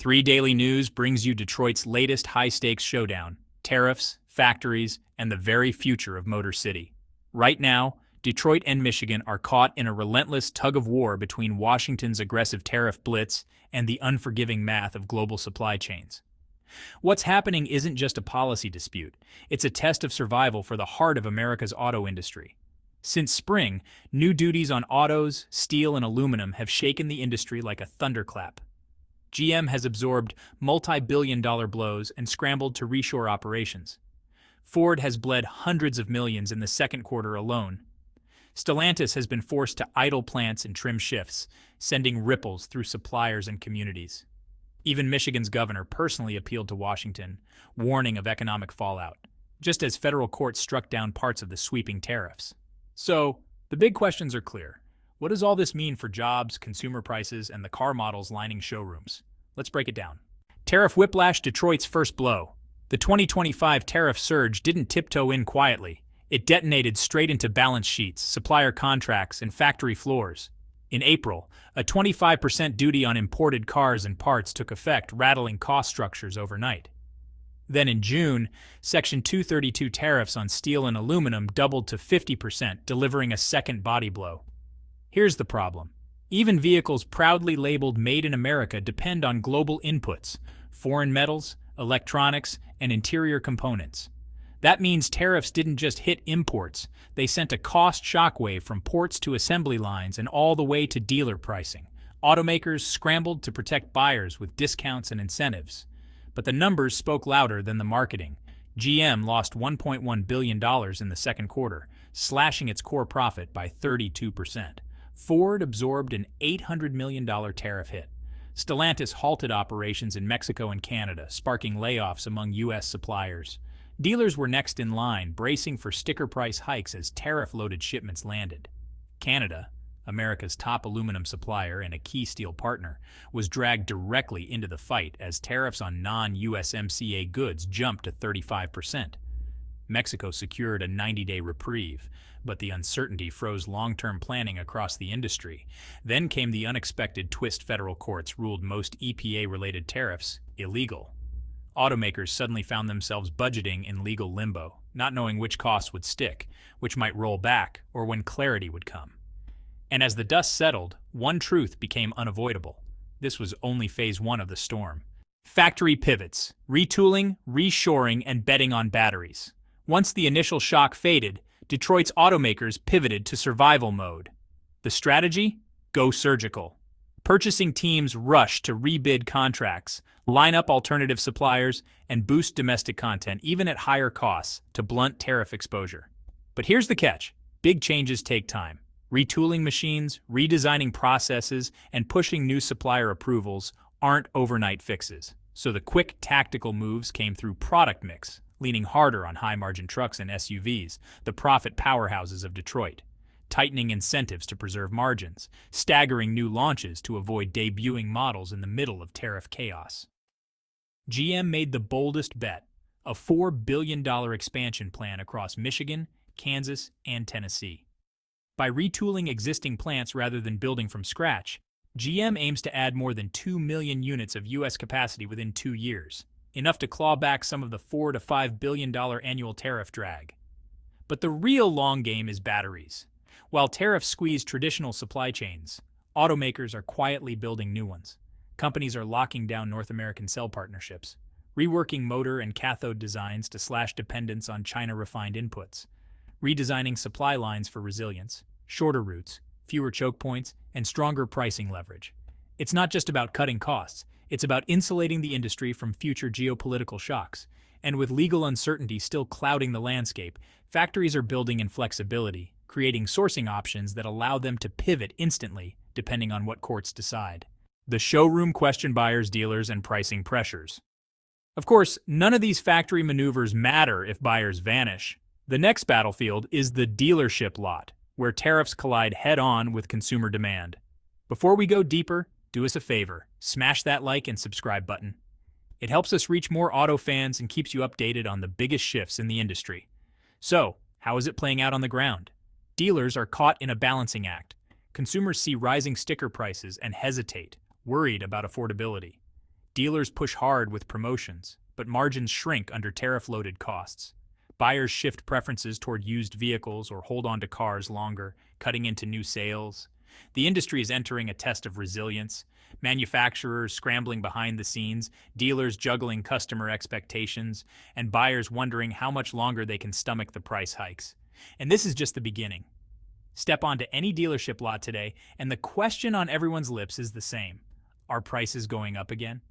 3 Daily News brings you Detroit's latest high-stakes showdown, tariffs, factories, and the very future of Motor City. Right now, Detroit and Michigan are caught in a relentless tug-of-war between Washington's aggressive tariff blitz and the unforgiving math of global supply chains. What's happening isn't just a policy dispute, it's a test of survival for the heart of America's auto industry. Since spring, new duties on autos, steel, and aluminum have shaken the industry like a thunderclap. GM has absorbed multi-billion-dollar blows and scrambled to reshore operations. Ford has bled hundreds of millions in the second quarter alone. Stellantis has been forced to idle plants and trim shifts, sending ripples through suppliers and communities. Even Michigan's governor personally appealed to Washington, warning of economic fallout, just as federal courts struck down parts of the sweeping tariffs. So, the big questions are clear. What does all this mean for jobs, consumer prices, and the car models lining showrooms? Let's break it down. Tariff whiplash, Detroit's first blow. The 2025 tariff surge didn't tiptoe in quietly. It detonated straight into balance sheets, supplier contracts, and factory floors. In April, a 25% duty on imported cars and parts took effect, rattling cost structures overnight. Then in June, Section 232 tariffs on steel and aluminum doubled to 50%, delivering a second body blow. Here's the problem. Even vehicles proudly labeled Made in America depend on global inputs, foreign metals, electronics, and interior components. That means tariffs didn't just hit imports, they sent a cost shockwave from ports to assembly lines and all the way to dealer pricing. Automakers scrambled to protect buyers with discounts and incentives. But the numbers spoke louder than the marketing. GM lost $1.1 billion in the second quarter, slashing its core profit by 32%. Ford absorbed an $800 million tariff hit. Stellantis halted operations in Mexico and Canada, sparking layoffs among U.S. suppliers. Dealers were next in line, bracing for sticker price hikes as tariff-loaded shipments landed. Canada, America's top aluminum supplier and a key steel partner, was dragged directly into the fight as tariffs on non-USMCA goods jumped to 35%. Mexico secured a 90-day reprieve, but the uncertainty froze long-term planning across the industry. Then came the unexpected twist: federal courts ruled most EPA-related tariffs illegal. Automakers suddenly found themselves budgeting in legal limbo, not knowing which costs would stick, which might roll back, or when clarity would come. And as the dust settled, one truth became unavoidable. This was only phase one of the storm. Factory pivots, retooling, reshoring, and betting on batteries. Once the initial shock faded, Detroit's automakers pivoted to survival mode. The strategy? Go surgical. Purchasing teams rushed to rebid contracts, line up alternative suppliers, and boost domestic content even at higher costs to blunt tariff exposure. But here's the catch. Big changes take time. Retooling machines, redesigning processes, and pushing new supplier approvals aren't overnight fixes. So the quick tactical moves came through product mix, leaning harder on high-margin trucks and SUVs, the profit powerhouses of Detroit, tightening incentives to preserve margins, staggering new launches to avoid debuting models in the middle of tariff chaos. GM made the boldest bet, a $4 billion expansion plan across Michigan, Kansas, and Tennessee. By retooling existing plants rather than building from scratch, GM aims to add more than 2 million units of U.S. capacity within 2 years, enough to claw back some of the $4 to $5 billion annual tariff drag. But the real long game is batteries. While tariffs squeeze traditional supply chains, automakers are quietly building new ones. Companies are locking down North American cell partnerships, reworking motor and cathode designs to slash dependence on China-refined inputs, redesigning supply lines for resilience, shorter routes, fewer choke points, and stronger pricing leverage. It's not just about cutting costs, it's about insulating the industry from future geopolitical shocks. And with legal uncertainty still clouding the landscape, factories are building in flexibility, creating sourcing options that allow them to pivot instantly, depending on what courts decide. The showroom questioned buyers, dealers, and pricing pressures. Of course, none of these factory maneuvers matter if buyers vanish. The next battlefield is the dealership lot, where tariffs collide head-on with consumer demand. Before we go deeper, do us a favor, smash that like and subscribe button. It helps us reach more auto fans and keeps you updated on the biggest shifts in the industry. So, how is it playing out on the ground? Dealers are caught in a balancing act. Consumers see rising sticker prices and hesitate, worried about affordability. Dealers push hard with promotions, but margins shrink under tariff-loaded costs. Buyers shift preferences toward used vehicles or hold on to cars longer, cutting into new sales. The industry is entering a test of resilience. Manufacturers scrambling behind the scenes, dealers juggling customer expectations, and buyers wondering how much longer they can stomach the price hikes. And this is just the beginning. Step onto any dealership lot today, and the question on everyone's lips is the same. Are prices going up again?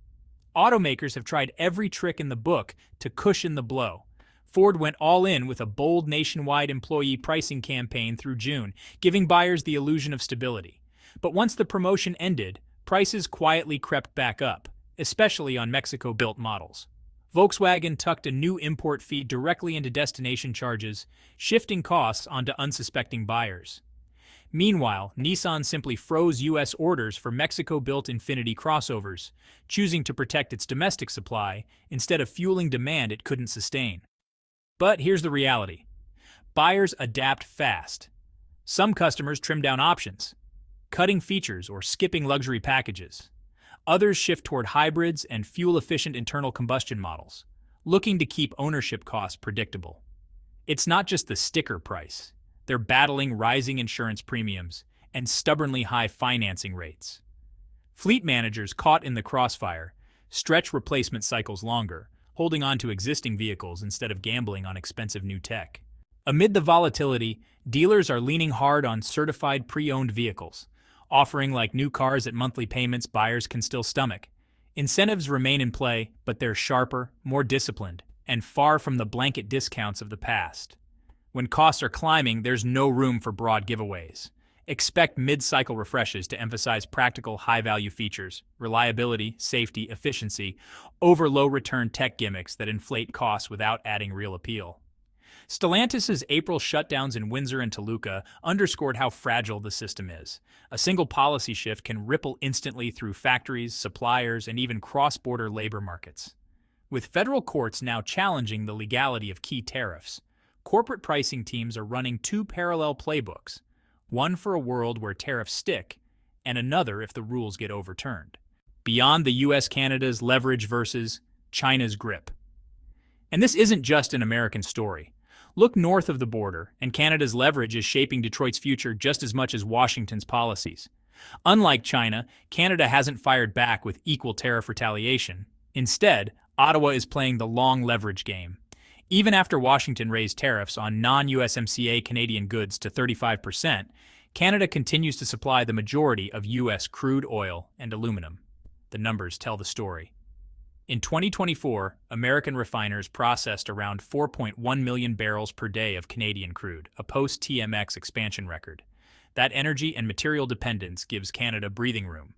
Automakers have tried every trick in the book to cushion the blow. Ford went all in with a bold nationwide employee pricing campaign through June, giving buyers the illusion of stability. But once the promotion ended, prices quietly crept back up, especially on Mexico-built models. Volkswagen tucked a new import fee directly into destination charges, shifting costs onto unsuspecting buyers. Meanwhile, Nissan simply froze U.S. orders for Mexico-built Infiniti crossovers, choosing to protect its domestic supply instead of fueling demand it couldn't sustain. But here's the reality. Buyers adapt fast. Some customers trim down options, cutting features or skipping luxury packages. Others shift toward hybrids and fuel-efficient internal combustion models, looking to keep ownership costs predictable. It's not just the sticker price. They're battling rising insurance premiums and stubbornly high financing rates. Fleet managers caught in the crossfire stretch replacement cycles longer, holding on to existing vehicles instead of gambling on expensive new tech. Amid the volatility, dealers are leaning hard on certified pre-owned vehicles, offering like new cars at monthly payments buyers can still stomach. Incentives remain in play, but they're sharper, more disciplined, and far from the blanket discounts of the past. When costs are climbing, there's no room for broad giveaways. Expect mid-cycle refreshes to emphasize practical, high-value features, reliability, safety, efficiency, over low-return tech gimmicks that inflate costs without adding real appeal. Stellantis' April shutdowns in Windsor and Toluca underscored how fragile the system is. A single policy shift can ripple instantly through factories, suppliers, and even cross-border labor markets. With federal courts now challenging the legality of key tariffs, corporate pricing teams are running two parallel playbooks, one for a world where tariffs stick, and another if the rules get overturned. Beyond the US-Canada's leverage versus China's grip. And this isn't just an American story. Look north of the border, and Canada's leverage is shaping Detroit's future just as much as Washington's policies. Unlike China, Canada hasn't fired back with equal tariff retaliation. Instead, Ottawa is playing the long leverage game. Even after Washington raised tariffs on non-USMCA Canadian goods to 35%, Canada continues to supply the majority of U.S. crude oil and aluminum. The numbers tell the story. In 2024, American refiners processed around 4.1 million barrels per day of Canadian crude, a post-TMX expansion record. That energy and material dependence gives Canada breathing room.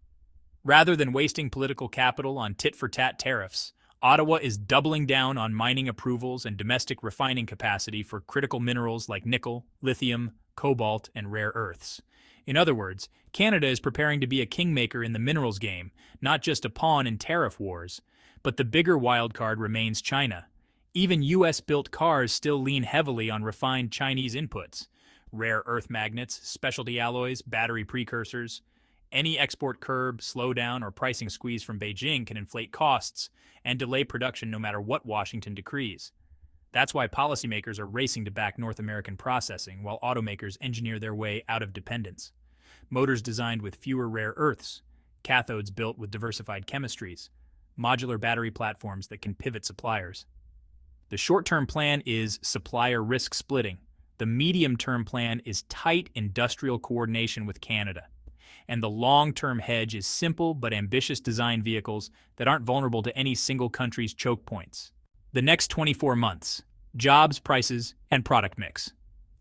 Rather than wasting political capital on tit-for-tat tariffs, Ottawa is doubling down on mining approvals and domestic refining capacity for critical minerals like nickel, lithium, cobalt, and rare earths. In other words, Canada is preparing to be a kingmaker in the minerals game, not just a pawn in tariff wars. But the bigger wildcard remains China. Even US-built cars still lean heavily on refined Chinese inputs. Rare earth magnets, specialty alloys, battery precursors. Any export curb, slowdown, or pricing squeeze from Beijing can inflate costs and delay production no matter what Washington decrees. That's why policymakers are racing to back North American processing while automakers engineer their way out of dependence. Motors designed with fewer rare earths, cathodes built with diversified chemistries, modular battery platforms that can pivot suppliers. The short-term plan is supplier risk splitting. The medium-term plan is tight industrial coordination with Canada. And the long-term hedge is simple but ambitious design vehicles that aren't vulnerable to any single country's choke points. The next 24 months, jobs, prices, and product mix.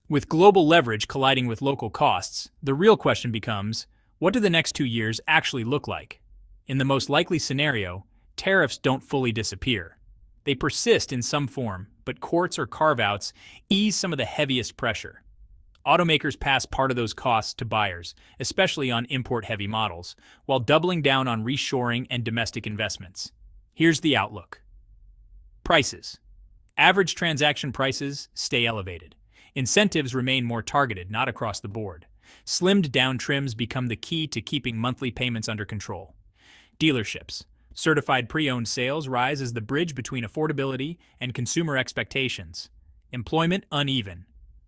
With global leverage colliding with local costs, the real question becomes, what do the next 2 years actually look like? In the most likely scenario, tariffs don't fully disappear. They persist in some form, but courts or carve-outs ease some of the heaviest pressure. Automakers pass part of those costs to buyers, especially on import-heavy models, while doubling down on reshoring and domestic investments. Here's the outlook. Prices. Average transaction prices stay elevated. Incentives remain more targeted, not across the board. Slimmed-down trims become the key to keeping monthly payments under control. Dealerships. Certified pre-owned sales rise as the bridge between affordability and consumer expectations. Employment uneven.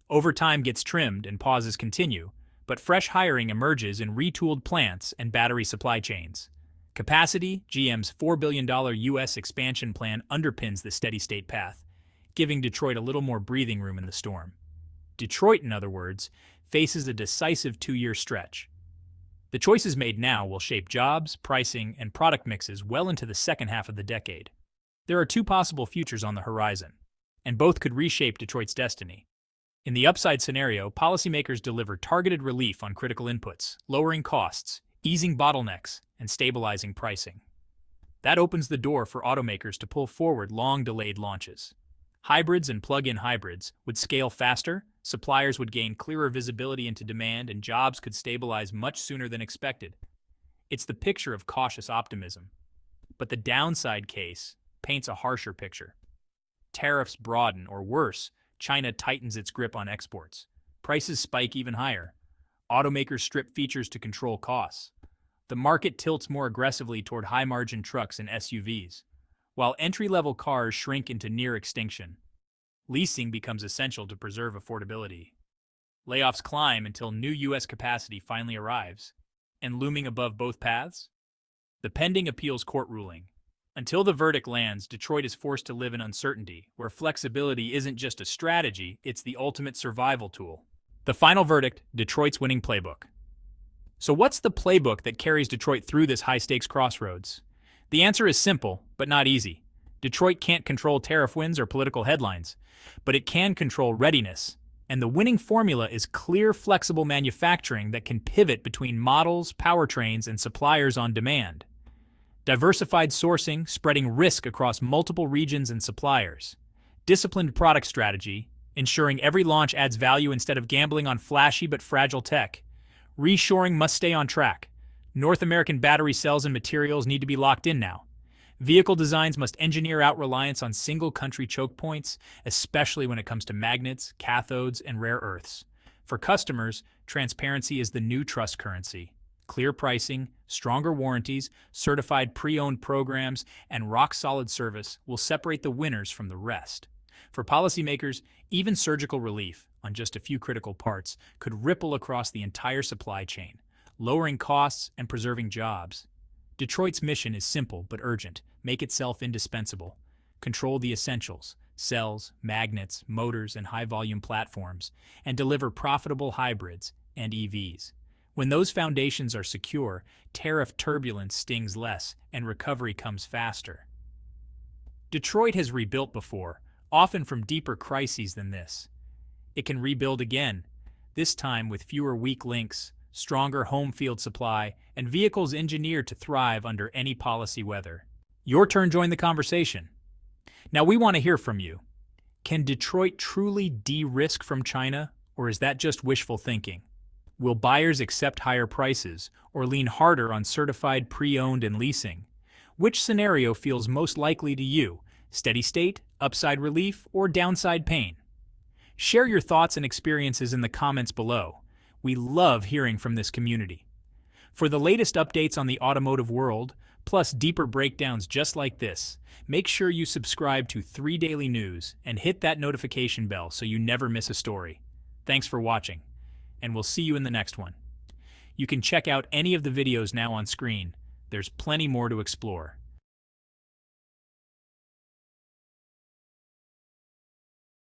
Overtime gets trimmed and pauses continue, but fresh hiring emerges in retooled plants and battery supply chains. Capacity, GM's $4 billion U.S. expansion plan underpins the steady-state path, giving Detroit a little more breathing room in the storm. Detroit, in other words, faces a decisive 2-year stretch. The choices made now will shape jobs, pricing, and product mixes well into the second half of the decade. There are 2 possible futures on the horizon, and both could reshape Detroit's destiny. In the upside scenario, policymakers deliver targeted relief on critical inputs, lowering costs, easing bottlenecks, and stabilizing pricing. That opens the door for automakers to pull forward long-delayed launches. Hybrids and plug-in hybrids would scale faster, suppliers would gain clearer visibility into demand, and jobs could stabilize much sooner than expected. It's the picture of cautious optimism. But the downside case paints a harsher picture. Tariffs broaden, or worse, China tightens its grip on exports. Prices spike even higher. Automakers strip features to control costs. The market tilts more aggressively toward high-margin trucks and SUVs, while entry-level cars shrink into near extinction. Leasing becomes essential to preserve affordability. Layoffs climb until new U.S. capacity finally arrives. And looming above both paths? The pending appeals court ruling. Until the verdict lands, Detroit is forced to live in uncertainty, where flexibility isn't just a strategy, it's the ultimate survival tool. The final verdict, Detroit's winning playbook. So what's the playbook that carries Detroit through this high-stakes crossroads? The answer is simple, but not easy. Detroit can't control tariff wins or political headlines, but it can control readiness. And the winning formula is clear, flexible manufacturing that can pivot between models, powertrains, and suppliers on demand. Diversified sourcing, spreading risk across multiple regions and suppliers. Disciplined product strategy, ensuring every launch adds value instead of gambling on flashy but fragile tech. Reshoring must stay on track. North American battery cells and materials need to be locked in now. Vehicle designs must engineer out reliance on single-country choke points, especially when it comes to magnets, cathodes, and rare earths. For customers, transparency is the new trust currency. Clear pricing, stronger warranties, certified pre-owned programs, and rock-solid service will separate the winners from the rest. For policymakers, even surgical relief on just a few critical parts could ripple across the entire supply chain, lowering costs and preserving jobs. Detroit's mission is simple but urgent. Make itself indispensable. Control the essentials: cells, magnets, motors, and high-volume platforms, and deliver profitable hybrids and EVs. When those foundations are secure, tariff turbulence stings less and recovery comes faster. Detroit has rebuilt before, often from deeper crises than this. It can rebuild again, this time with fewer weak links, stronger home field supply, and vehicles engineered to thrive under any policy weather. Your turn to join the conversation. Now we want to hear from you. Can Detroit truly de-risk from China, or is that just wishful thinking? Will buyers accept higher prices or lean harder on certified pre-owned and leasing? Which scenario feels most likely to you? Steady state, upside relief, or downside pain? Share your thoughts and experiences in the comments below. We love hearing from this community. For the latest updates on the automotive world, plus deeper breakdowns just like this, make sure you subscribe to 3 Daily News and hit that notification bell so you never miss a story. Thanks for watching, and we'll see you in the next one. You can check out any of the videos now on screen. There's plenty more to explore.